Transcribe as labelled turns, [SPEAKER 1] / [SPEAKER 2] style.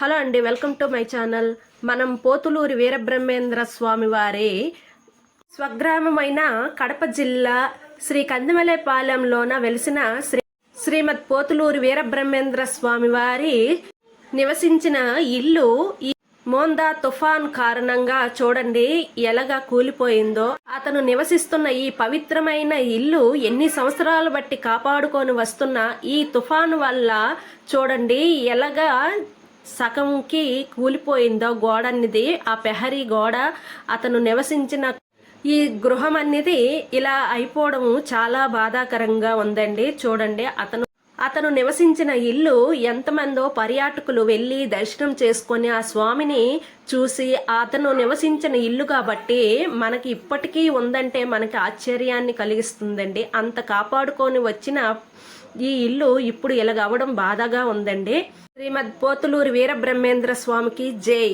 [SPEAKER 1] Hello అండి, welcome to my channel. మనం పోతులూరి వీరబ్రహ్మేంద్ర స్వామి వారి స్వగ్రామమైన కడప జిల్లా శ్రీ కందిమలైపాలెంలోన వెలిసిన శ్రీమద్ పోతులూరి వీరబ్రహ్మేంద్ర స్వామి వారి నివసించిన ఇల్లు ఈ మోందా తుఫాన్ కారణంగా చూడండి ఎలాగా కూలిపోయిందో. అతను నివసిస్తున్న ఈ పవిత్రమైన ఇల్లు ఎన్ని సంవత్సరాలు బట్టి కాపాడుకొని వస్తున్న ఈ తుఫాను వల్ల చూడండి ఎలాగా సగంకి కూలిపోయిందో గోడ అనేది. ఆ పెహరీ గోడ, అతను నివసించిన ఈ గృహం అనేది ఇలా అయిపోవడం చాలా బాధాకరంగా ఉందండి. చూడండి అతను నివసించిన ఇల్లు ఎంతమందో పర్యాటకులు వెళ్ళి దర్శనం చేసుకొని ఆ స్వామిని చూసి, అతను నివసించిన ఇల్లు కాబట్టి మనకి ఇప్పటికీ ఉందంటే మనకి ఆశ్చర్యాన్ని కలిగిస్తుందండి. అంత కాపాడుకొని వచ్చిన ఈ ఇల్లు ఇప్పుడు ఇలాగ అవ్వడం బాధగా ఉందండి. శ్రీమద్ పోతులూరి వీరబ్రహ్మేంద్ర స్వామికి జై.